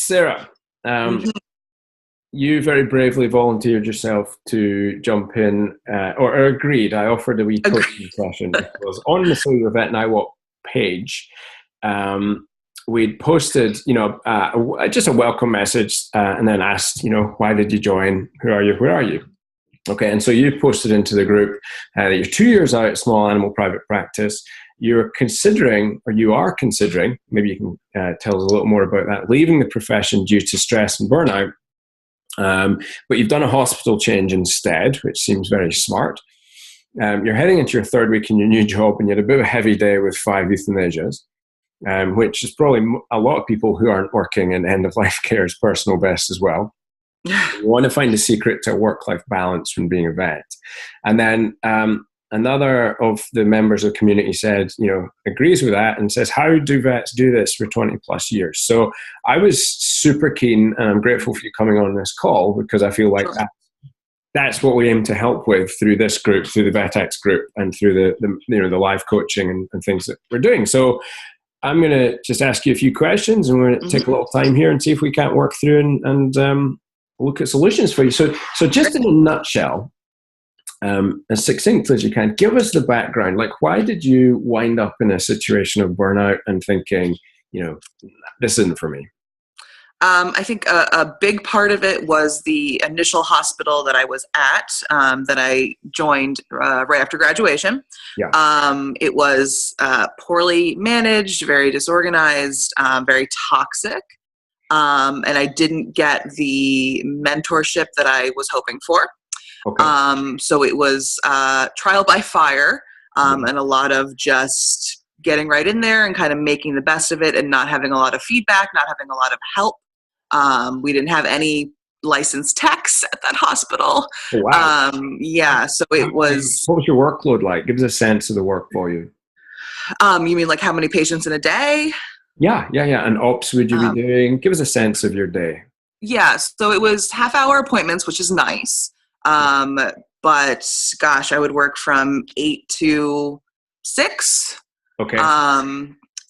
Sarah, Mhm. you very bravely volunteered yourself to jump in, or agreed. I offered a wee coaching session because on the Sara and I page, we'd posted, just a welcome message, and then asked, why did you join? Who are you? Where are you? Okay, and so you posted into the group that you're 2 years out at small animal private practice. You're considering, or you are considering, maybe you can tell us a little more about that, leaving the profession due to stress and burnout. But you've done a hospital change instead, which seems very smart. You're heading into your third week in your new job, and you had a bit of a heavy day with 5 euthanasias, which is probably a lot of people who aren't working in end-of-life care's personal best as well. You want to find a secret to work-life balance from being a vet. And then another of the members of the community said, agrees with that and says, how do vets do this for 20 plus years? So I was super keen, and I'm grateful for you coming on this call, because I feel like that's what we aim to help with through this group, through the VetX group, and through the live coaching and things that we're doing. So I'm going to just ask you a few questions, and we're going to take a little time here and see if we can't work through and look at solutions for you. So just in a nutshell, as succinctly as you can, give us the background. Like, why did you wind up in a situation of burnout and thinking, this isn't for me? I think a big part of it was the initial hospital that I was at, that I joined right after graduation. Yeah. It was poorly managed, very disorganized, very toxic. And I didn't get the mentorship that I was hoping for. Okay. So it was trial by fire, and a lot of just getting right in there and kind of making the best of it, and not having a lot of feedback, not having a lot of help. We didn't have any licensed techs at that hospital. Oh, wow. So it was... What was your workload like? Give us a sense of the work volume. You mean like how many patients in a day? Yeah. And ops would you be doing? Give us a sense of your day. Yeah, so it was half-hour appointments, which is nice. But gosh, I would work from 8 to 6. Okay.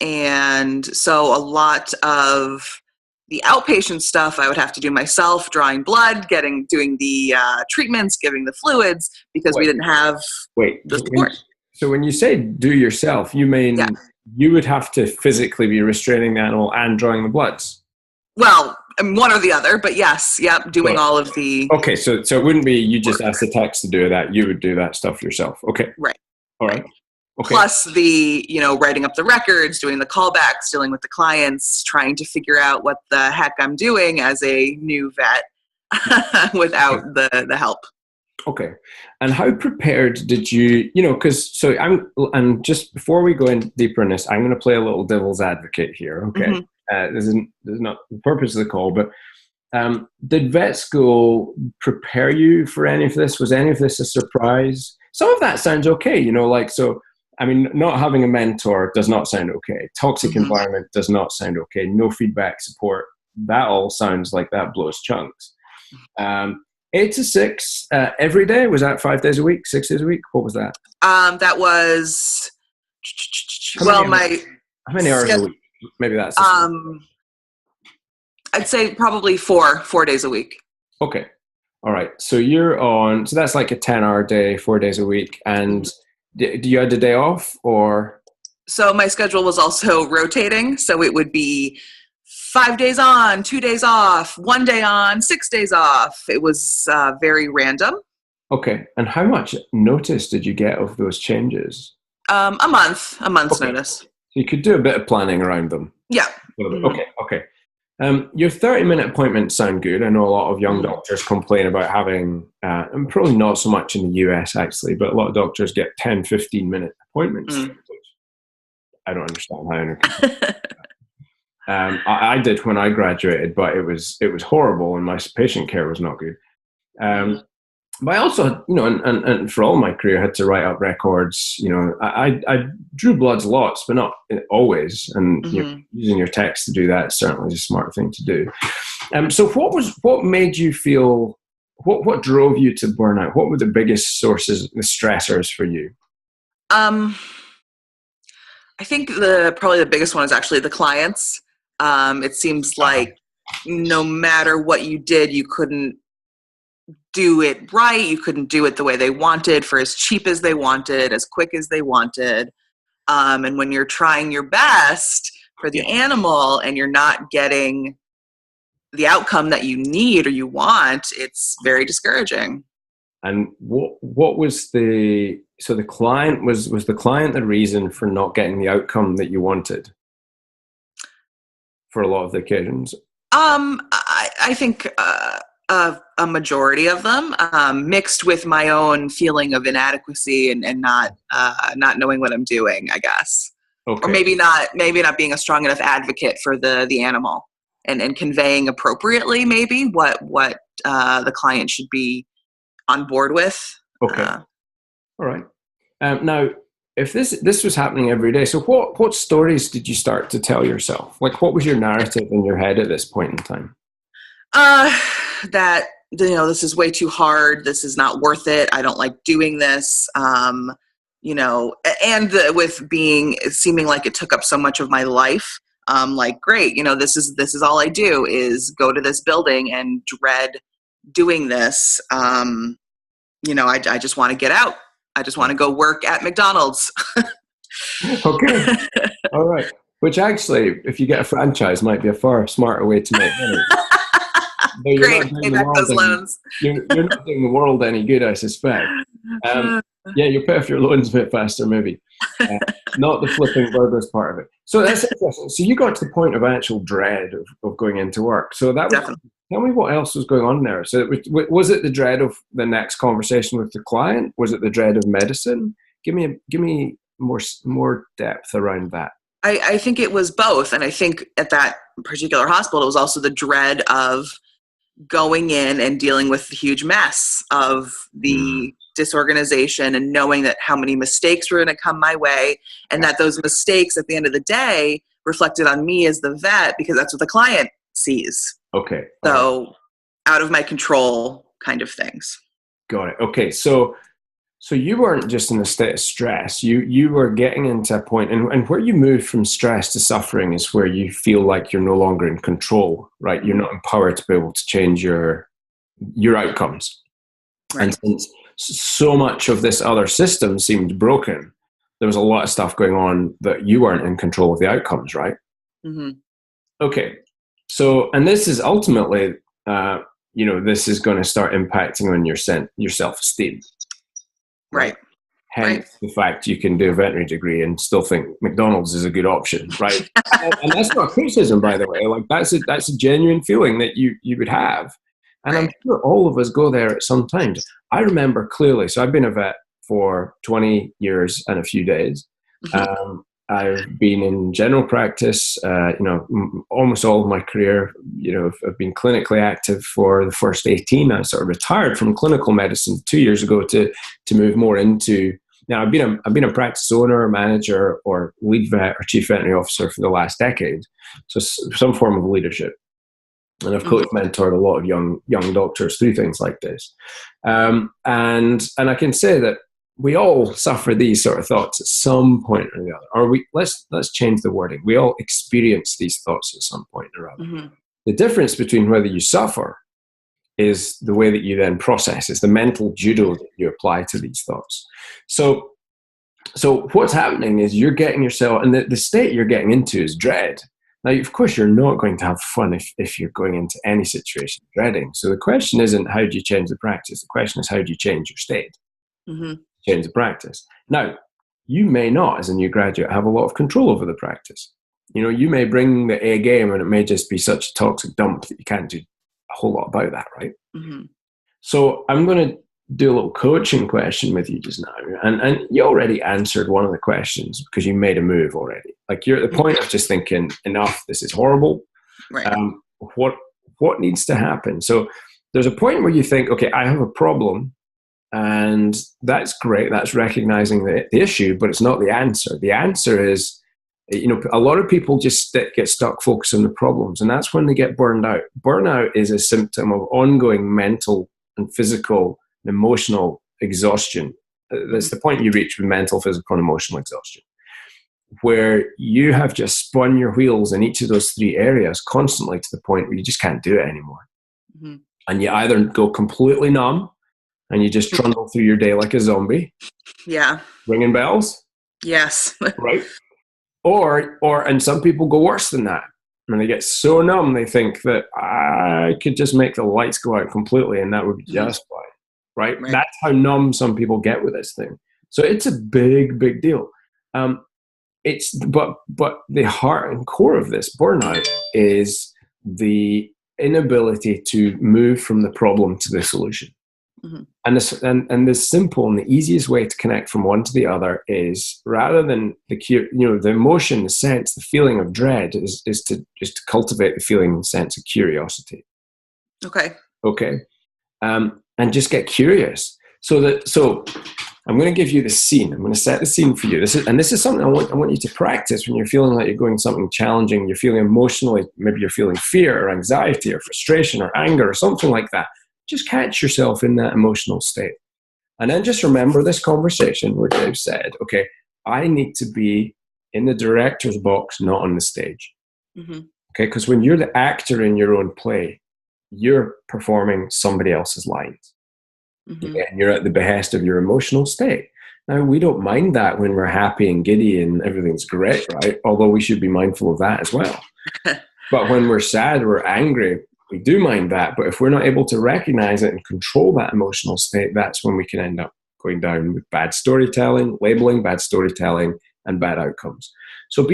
And so a lot of the outpatient stuff I would have to do myself, drawing blood, doing the treatments, giving the fluids, because we didn't have the support. So when you say do yourself, you mean you would have to physically be restraining the animal and drawing the bloods? Well, one or the other, but yes, doing all of the... Okay, so it wouldn't be you just ask the techs to do that. You would do that stuff yourself. Okay. Right. All right. Okay. Plus the, writing up the records, doing the callbacks, dealing with the clients, trying to figure out what the heck I'm doing as a new vet without the help. Okay. And how prepared did you, and just before we go in deeper in this, I'm going to play a little devil's advocate here. Okay. This is not the purpose of the call, but did vet school prepare you for any of this? Was any of this a surprise? Some of that sounds okay, not having a mentor does not sound okay. Toxic environment does not sound okay. No feedback support. That all sounds like that blows chunks. 8 to 6 every day. Was that 5 days a week, 6 days a week? What was that? That was, how many hours a week? Maybe that's I'd say probably 4 days a week. Okay. All right. So so that's like a 10-hour day, 4 days a week. And do you have the day off or? So my schedule was also rotating. So it would be 5 days on, 2 days off, 1 day on, 6 days off. It was very random. Okay. And how much notice did you get of those changes? A month's notice. So you could do a bit of planning around them. Yeah. Okay. Your 30-minute appointments sound good. I know a lot of young doctors complain about having, and probably not so much in the US actually, but a lot of doctors get 10, 15-minute appointments. Which I don't understand how. I did when I graduated, but it was horrible, and my patient care was not good. But I also, and for all my career, I had to write up records. I drew bloods lots, but not always. And using your text to do that certainly is a smart thing to do. So what made you feel, what drove you to burnout? What were the biggest sources, the stressors for you? I think probably the biggest one is actually the clients. It seems like no matter what you did, you couldn't do it right. You couldn't do it the way they wanted, for as cheap as they wanted, as quick as they wanted. And when you're trying your best for the animal and you're not getting the outcome that you need or you want, it's very discouraging. And what was the client, was the client the reason for not getting the outcome that you wanted for a lot of the occasions? I think a majority of them, mixed with my own feeling of inadequacy and not knowing what I'm doing, I guess. Okay. Or maybe not being a strong enough advocate for the animal and conveying appropriately maybe what the client should be on board with. Okay. All right. Now, if this was happening every day, so what stories did you start to tell yourself? Like, what was your narrative in your head at this point in time? That, this is way too hard. This is not worth it. I don't like doing this. And with seeming like it took up so much of my life. Like, great, this is all I do is go to this building and dread doing this. I just want to get out. I just want to go work at McDonald's. Okay. All right. Which actually, if you get a franchise, might be a far smarter way to make money. Great, pay back those loans. You're not doing the world any good, I suspect. You'll pay off your loans a bit faster, maybe. Not the flipping burgers part of it. So that's interesting. So you got to the point of actual dread of going into work. So that was, definitely. Tell me what else was going on there. So was it the dread of the next conversation with the client? Was it the dread of medicine? Give me more depth around that. I think it was both. And I think at that particular hospital, it was also the dread of going in and dealing with the huge mess of the disorganization and knowing that how many mistakes were going to come my way and that those mistakes at the end of the day reflected on me as the vet because that's what the client sees. Okay. So out of my control kind of things. Got it. Okay. So you weren't just in a state of stress. You were getting into a point, and where you move from stress to suffering is where you feel like you're no longer in control, right? You're not empowered to be able to change your outcomes. Right. And since so much of this other system seemed broken, there was a lot of stuff going on that you weren't in control of the outcomes, right? Mm-hmm. Okay. So, and this is ultimately, this is going to start impacting on your self-esteem. Right. Hence the fact you can do a veterinary degree and still think McDonald's is a good option, right? and that's not criticism, by the way. Like that's a genuine feeling that you would have. And I'm sure all of us go there at some times. I remember clearly, so I've been a vet for 20 years and a few days. Mm-hmm. I've been in general practice, almost all of my career. I've been clinically active for the first 18. I sort of retired from clinical medicine 2 years ago to move more into. Now I've been a practice owner, manager, or lead vet or chief veterinary officer for the last decade. So some form of leadership, and I've coached, mentored a lot of young doctors through things like this. And I can say that we all suffer these sort of thoughts at some point or the other. Or let's change the wording. We all experience these thoughts at some point or other. Mm-hmm. The difference between whether you suffer is the way that you then process. It's the mental judo that you apply to these thoughts. So what's happening is you're getting yourself, and the state you're getting into is dread. Now, of course, you're not going to have fun if you're going into any situation dreading. So the question isn't how do you change the practice? The question is how do you change your state? Mm-hmm. Change the practice. Now, you may not, as a new graduate, have a lot of control over the practice. You may bring the A game and it may just be such a toxic dump that you can't do a whole lot about that, right? Mm-hmm. So I'm going to do a little coaching question with you just now. And you already answered one of the questions because you made a move already. Like you're at the point of just thinking, enough, this is horrible. Right. What needs to happen? So there's a point where you think, okay, I have a problem. And that's great. That's recognizing the issue, but it's not the answer. The answer is, a lot of people just get stuck focusing on the problems, and that's when they get burned out. Burnout is a symptom of ongoing mental and physical and emotional exhaustion. That's the point you reach with mental, physical, and emotional exhaustion. where you have just spun your wheels in each of those three areas constantly to the point where you just can't do it anymore. Mm-hmm. And you either go completely numb and you just trundle through your day like a zombie. Yeah. Ringing bells? Yes. Right? And some people go worse than that. And they get so numb, they think that I could just make the lights go out completely and that would be just fine. Right? That's how numb some people get with this thing. So it's a big, big deal. But the heart and core of this burnout is the inability to move from the problem to the solution. Mm-hmm. And the simple and the easiest way to connect from one to the other is, rather than the emotion, the sense, the feeling of dread, is to cultivate the feeling and sense of curiosity. Okay. And just get curious. So I'm going to give you the scene. I'm going to set the scene for you. This is something I want you to practice when you're feeling like you're going something challenging. You're feeling emotionally, maybe you're feeling fear or anxiety or frustration or anger or something like that. Just catch yourself in that emotional state. And then just remember this conversation where Dave said, okay, I need to be in the director's box, not on the stage. Mm-hmm. Okay, because when you're the actor in your own play, you're performing somebody else's lines. Mm-hmm. And you're at the behest of your emotional state. Now, we don't mind that when we're happy and giddy and everything's great, right? Although we should be mindful of that as well. But when we're sad or angry, we do mind that. But if we're not able to recognize it and control that emotional state, that's when we can end up going down with bad storytelling, labeling, bad storytelling, and bad outcomes. So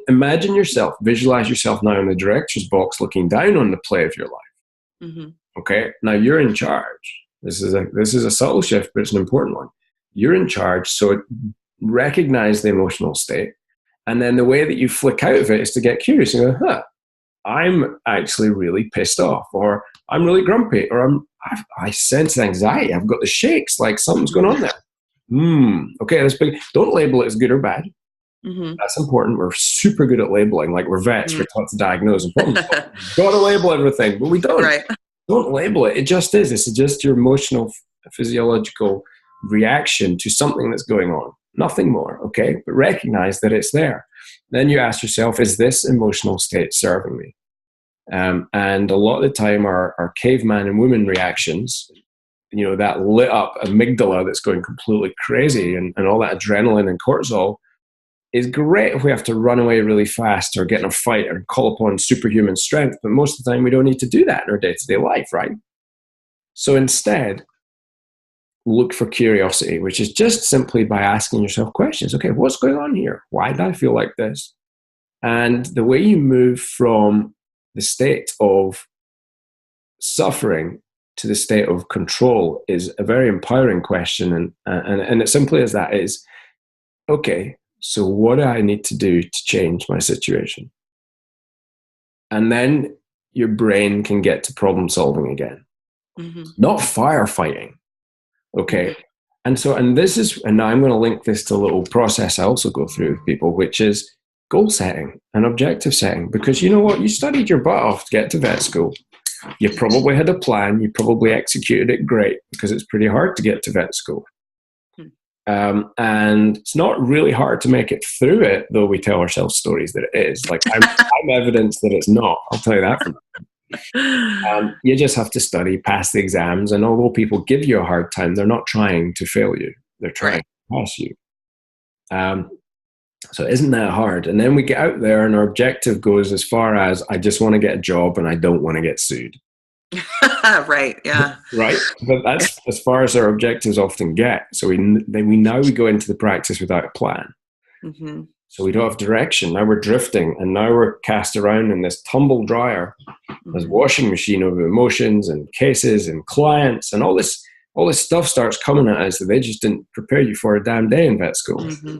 imagine yourself, visualize yourself now in the director's box looking down on the play of your life. Mm-hmm. Okay? Now you're in charge. This is a subtle shift, but it's an important one. You're in charge, so recognize the emotional state. And then the way that you flick out of it is to get curious and go, I'm actually really pissed off, or I'm really grumpy, or I sense anxiety. I've got the shakes, like something's going on there. Okay, that's big. Don't label it as good or bad. Mm-hmm. That's important. We're super good at labeling, like we're vets. We're taught to diagnose and problems. Got to label everything, but we don't. Right. Don't label it. It just is. It's just your emotional, physiological reaction to something that's going on. Nothing more, okay? But recognize that it's there. Then you ask yourself, is this emotional state serving me? And a lot of the time, our caveman and woman reactions, that lit up amygdala that's going completely crazy and all that adrenaline and cortisol, is great if we have to run away really fast or get in a fight or call upon superhuman strength. But most of the time, we don't need to do that in our day-to-day life, right? So instead, look for curiosity, which is just simply by asking yourself questions. Okay, what's going on here? Why do I feel like this? And the way you move from the state of suffering to the state of control is a very empowering question. And as simply as that is, okay, so what do I need to do to change my situation? And then your brain can get to problem solving again, not firefighting. Okay. And now I'm going to link this to a little process I also go through with people, which is goal setting and objective setting. Because you know what? You studied your butt off to get to vet school. You probably had a plan. You probably executed it great, because it's pretty hard to get to vet school. And it's not really hard to make it through it, though we tell ourselves stories that it is. Like I'm evidence that it's not. I'll tell you that from you just have to study, pass the exams, and although people give you a hard time, they're not trying to fail you. They're trying to pass you. So it isn't that hard. And then we get out there and our objective goes as far as, I just want to get a job and I don't want to get sued. Right, yeah. Right? But that's as far as our objectives often get. So we go into the practice without a plan. Mm-hmm. So we don't have direction. Now we're drifting, and now we're cast around in this tumble dryer, this washing machine of emotions and cases and clients, and all this stuff starts coming at us that they just didn't prepare you for a damn day in vet school. Mm-hmm.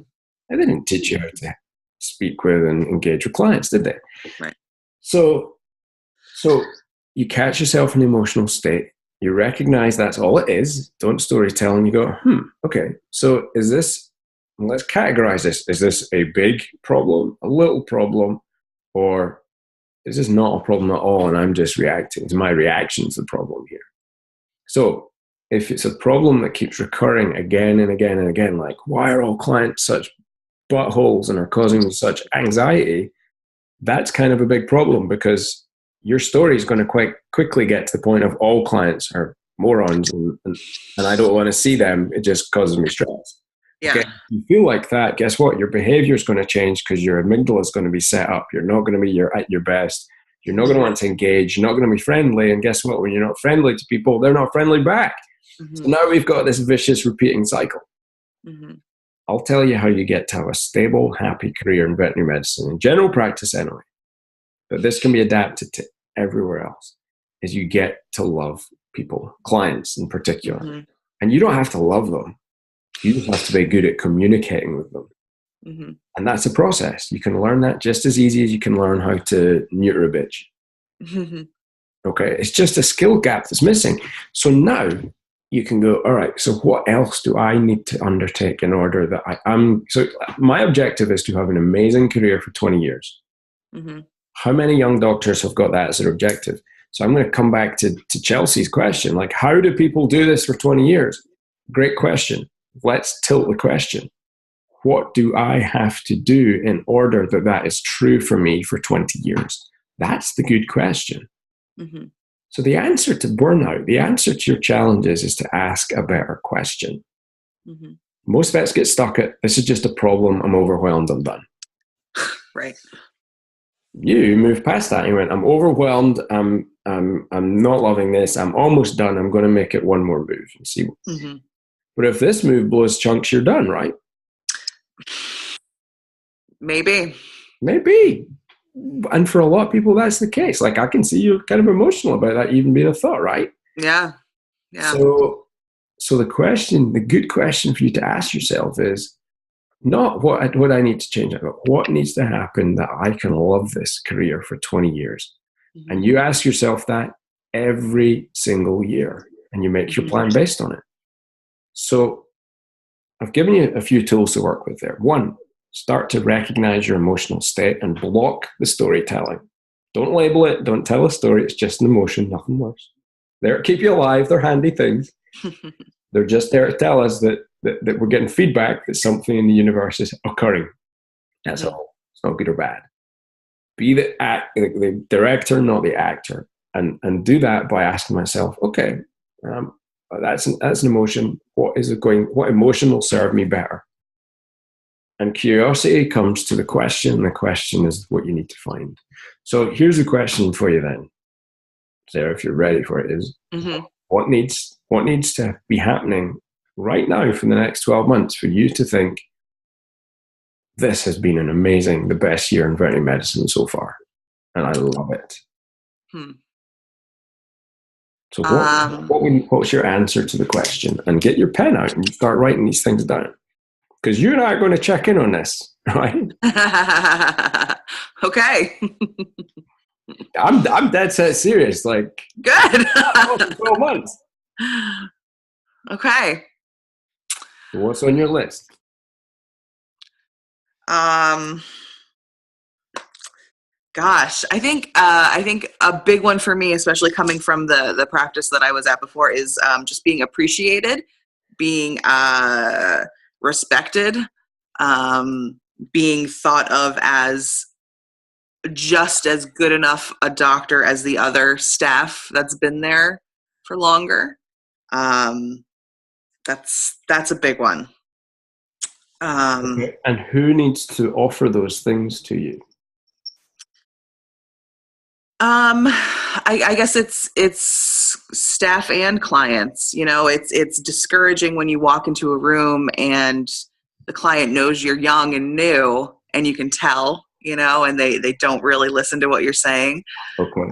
They didn't teach you how to speak with and engage with clients, did they? Right. So you catch yourself in an emotional state. You recognize that's all it is. Don't storytell, and you go, okay, so let's categorize this. Is this a big problem, a little problem, or is this not a problem at all and I'm just reacting? Is my reaction's the problem here? So if it's a problem that keeps recurring again and again and again, like, why are all clients such buttholes and are causing me such anxiety, that's kind of a big problem, because your story is going to quite quickly get to the point of all clients are morons and I don't want to see them. It just causes me stress. Yeah. Okay? If you feel like that, guess what? Your behavior is going to change because your amygdala is going to be set up. You're not going to be at your best. You're not going to want to engage. You're not going to be friendly. And guess what? When you're not friendly to people, they're not friendly back. So now we've got this vicious repeating cycle. I'll tell you how you get to have a stable, happy career in veterinary medicine, in general practice anyway, but this can be adapted to everywhere else, is you get to love people, clients in particular. And you don't have to love them. You just have to be good at communicating with them. And that's a process. You can learn that just as easy as you can learn how to neuter a bitch. Okay, it's just a skill gap that's missing. So now you can go, all right, so what else do I need to undertake in order that so my objective is to have an amazing career for 20 years. How many young doctors have got that as their objective? So I'm going to come back to Chelsea's question, like, how do people do this for 20 years? Great question. Let's tilt the question. What do I have to do in order that that is true for me for 20 years? That's the good question. So the answer to burnout, the answer to your challenges is to ask a better question. Most vets get stuck at, this is just a problem, I'm overwhelmed, I'm done. Right. You move past that and you went, I'm overwhelmed, I'm not loving this, I'm almost done, I'm going to make it one more move and see. But if this move blows chunks, you're done, right? Maybe. And for a lot of people, that's the case. Like, I can see you're kind of emotional about that even being a thought, right? Yeah. So the question, the good question for you to ask yourself is not what I need to change, but what needs to happen that I can love this career for 20 years. And you ask yourself that every single year, and you make your plan based on it. So I've given you a few tools to work with there. One, start to recognize your emotional state and block the storytelling. Don't label it. Don't tell a story. It's just an emotion, nothing worse. They're to keep you alive. They're handy things. They're just there to tell us that we're getting feedback that something in the universe is occurring. That's all. It's not good or bad. Be the director, not the actor. And do that by asking myself, okay, that's an emotion. What emotion will serve me better? And curiosity comes to the question. The question is what you need to find. So here's a question for you then, Sarah, if you're ready for it, is what needs to be happening right now for the next 12 months for you to think, this has been the best year in veterinary medicine so far, and I love it. So what's your answer to the question? And get your pen out and start writing these things down. Because you and I are going to check in on this, right? Okay. I'm dead set serious. Like, good. 12 months. Okay. So what's on your list? Gosh, I think a big one for me, especially coming from the practice that I was at before, is just being appreciated, being respected, being thought of as just as good enough a doctor as the other staff that's been there for longer. That's a big one. Okay. And who needs to offer those things to you? I guess it's staff and clients. You know, it's discouraging when you walk into a room and the client knows you're young and new, and you can tell, you know, and they don't really listen to what you're saying. Okay.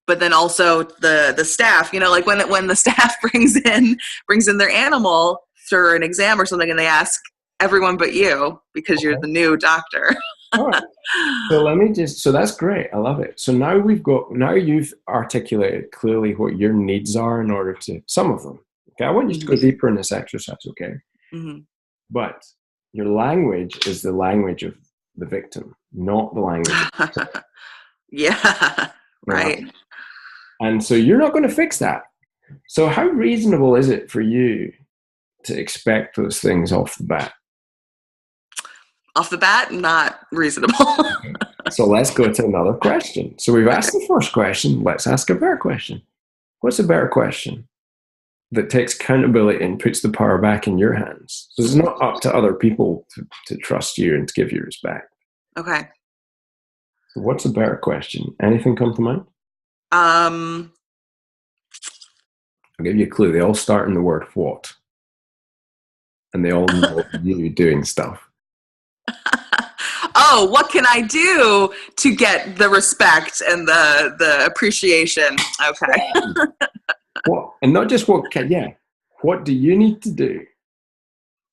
But then also the staff, you know, like when the staff brings in their animal for an exam or something, and they ask everyone but you because you're the new doctor. All right. So that's great. I love it. So now you've articulated clearly what your needs are in order to, some of them. Okay. I want you to go deeper in this exercise. Okay. But your language is the language of the victim, not the language of the victim. Yeah. Right. And so you're not going to fix that. So how reasonable is it for you to expect those things off the bat? off the bat, not reasonable. So let's go to another question. So we've asked the first question. Let's ask a better question. What's a better question that takes accountability and puts the power back in your hands? So it's not up to other people to trust you and to give you respect. Okay. So what's a better question? Anything come to mind? Um, I'll give you a clue. They all start in the word what. And they all know you doing stuff. Oh, what can I do to get the respect and the appreciation? Okay. What? And not just what do you need to do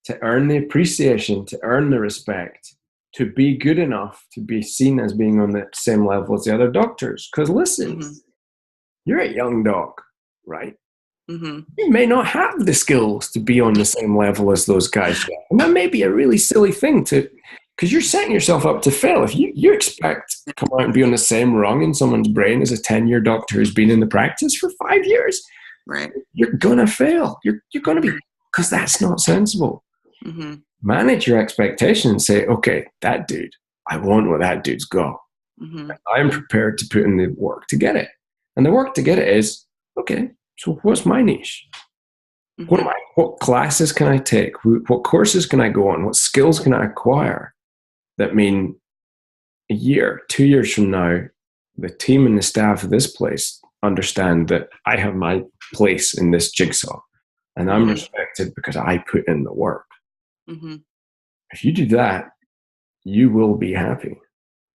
to earn the appreciation, to earn the respect, to be good enough to be seen as being on the same level as the other doctors? Because listen, you're a young doc, right? Mm-hmm. You may not have the skills to be on the same level as those guys yet. And that may be a really silly thing because you're setting yourself up to fail. If you expect to come out and be on the same rung in someone's brain as a 10-year doctor who's been in the practice for 5 years, right? You're going to fail. You're going to be, because that's not sensible. Mm-hmm. Manage your expectations and say, okay, that dude, I want what that dude's got. Mm-hmm. I'm prepared to put in the work to get it. And the work to get it is, okay, so what's my niche? Mm-hmm. What classes can I take? What courses can I go on? What skills can I acquire that mean a year, 2 years from now, the team and the staff of this place understand that I have my place in this jigsaw and I'm respected because I put in the work. Mm-hmm. If you do that, you will be happy.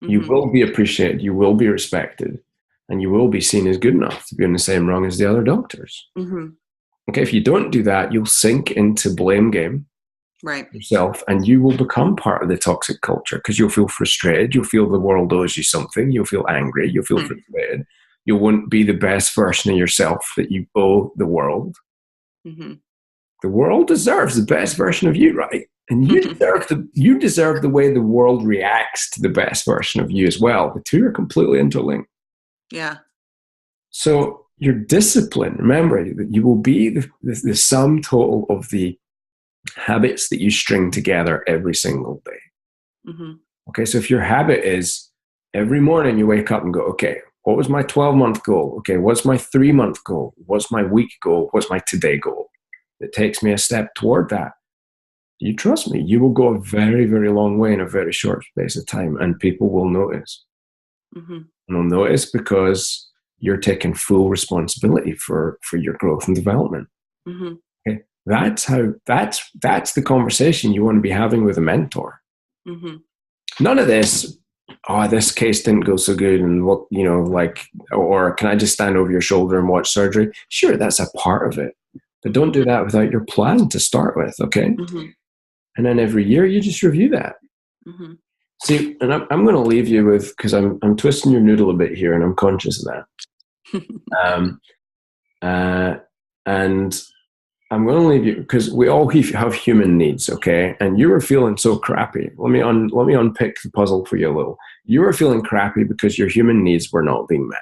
Mm-hmm. You will be appreciated. You will be respected. And you will be seen as good enough to be on the same rung as the other doctors. Mm-hmm. Okay, if you don't do that, you'll sink into blame game yourself, and you will become part of the toxic culture because you'll feel frustrated. You'll feel the world owes you something. You'll feel angry. You'll feel frustrated. You won't be the best version of yourself that you owe the world. Mm-hmm. The world deserves the best version of you, right? And you deserve the way the world reacts to the best version of you as well. The two are completely interlinked. Yeah. So your discipline, remember that you will be the sum total of the habits that you string together every single day. Mm-hmm. Okay, so if your habit is every morning you wake up and go, okay, what was my 12-month goal? Okay, what's my 3-month goal? What's my week goal? What's my today goal? It takes me a step toward that. You trust me, you will go a very, very long way in a very short space of time, and people will notice. Mm-hmm. And they'll notice because you're taking full responsibility for your growth and development. Mm-hmm. Okay, that's the conversation you want to be having with a mentor. Mm-hmm. None of this, this case didn't go so good, and what, or can I just stand over your shoulder and watch surgery? Sure, that's a part of it, but don't do that without your plan to start with. Okay, mm-hmm. And then every year you just review that. Mm-hmm. See, and I'm going to leave you with, because I'm twisting your noodle a bit here, and I'm conscious of that. And I'm going to leave you because we all have human needs, okay? And you were feeling so crappy. Let me unpick the puzzle for you a little. You were feeling crappy because your human needs were not being met.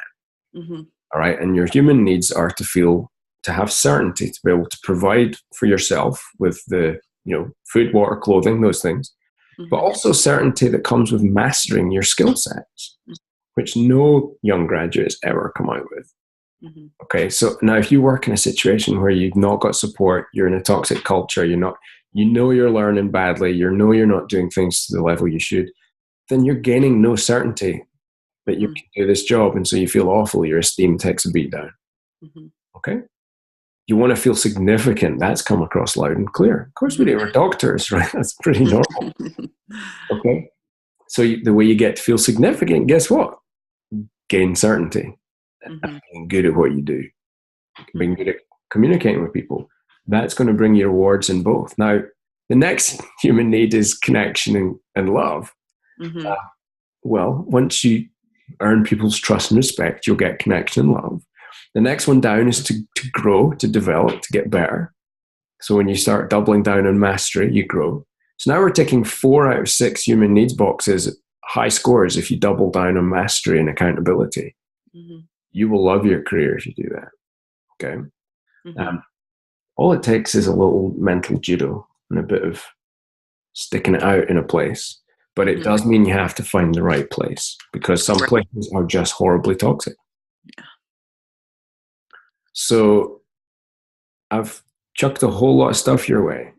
Mm-hmm. All right, and your human needs are to have certainty, to be able to provide for yourself with the food, water, clothing, those things. Mm-hmm. But also certainty that comes with mastering your skill sets, which no young graduates ever come out with. Mm-hmm. Okay, so now if you work in a situation where you've not got support, you're in a toxic culture, you're learning badly, you're not doing things to the level you should, then you're gaining no certainty that you can do this job, and so you feel awful, your esteem takes a beat down. Mm-hmm. Okay? You want to feel significant. That's come across loud and clear. Of course we do. We're doctors, right? That's pretty normal. Okay? So the way you get to feel significant, guess what? Gain certainty. Mm-hmm. Being good at what you do. Being good at communicating with people. That's going to bring you rewards in both. Now, the next human need is connection and love. Mm-hmm. Well, once you earn people's trust and respect, you'll get connection and love. The next one down is to grow, to develop, to get better. So when you start doubling down on mastery, you grow. So now we're taking 4 out of 6 human needs boxes, high scores if you double down on mastery and accountability. Mm-hmm. You will love your career if you do that. Okay? Mm-hmm. All it takes is a little mental judo and a bit of sticking it out in a place. but it does mean you have to find the right place, because some places are just horribly toxic. Yeah. So I've chucked a whole lot of stuff your way.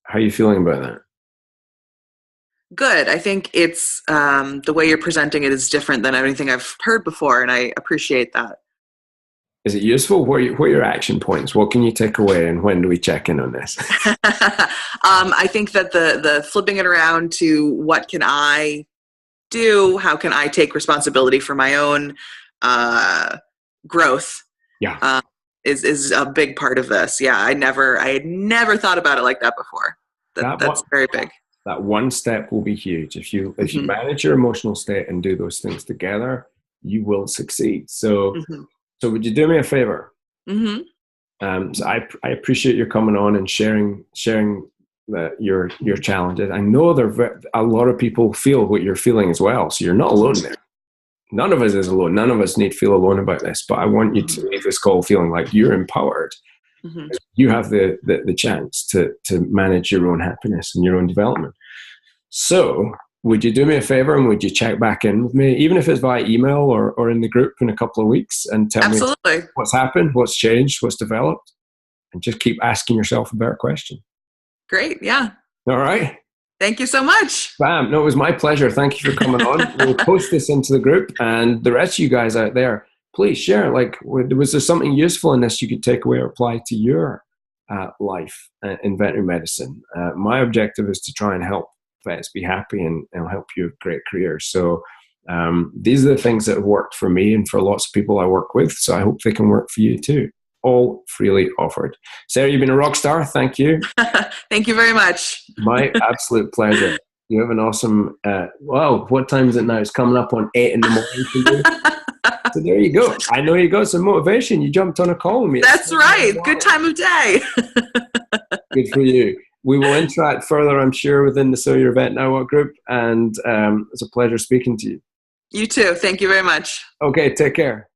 How are you feeling about that? Good. I think it's the way you're presenting it is different than anything I've heard before, and I appreciate that. Is it useful? What are your action points? What can you take away, and when do we check in on this? I think that the flipping it around to what can I do? How can I take responsibility for my own growth? Yeah, is a big part of this. Yeah, I had never thought about it like that before. That's very big. That one step will be huge. If you manage your emotional state and do those things together, you will succeed. So. So would you do me a favor? So I appreciate your coming on and sharing your challenges. I know a lot of people feel what you're feeling as well. So you're not alone there. None of us is alone. None of us need to feel alone about this. But I want you to leave this call feeling like you're empowered. You have the chance to manage your own happiness and your own development. So would you do me a favor, and would you check back in with me, even if it's via email or in the group in a couple of weeks, and tell me what's happened, what's changed, what's developed, and just keep asking yourself a better question. Great. Yeah. All right. Thank you so much. Bam. No, it was my pleasure. Thank you for coming on. We'll post this into the group, and the rest of you guys out there, please share. Like, was there something useful in this you could take away or apply to your life in veterinary medicine? My objective is to try and help vets be happy and help you have great careers. So these are the things that have worked for me and for lots of people I work with. So I hope they can work for you too. All freely offered. Sarah, you've been a rock star. Thank you. Thank you very much. My absolute pleasure. You have an awesome, what time is it now? It's coming up on 8 in the morning for you. So there you go. I know you got some motivation. You jumped on a call with me. That's right. Good time of day. Good for you. We will interact further, I'm sure, within the So You're a Vet Now What group. And it's a pleasure speaking to you. You too. Thank you very much. Okay, take care.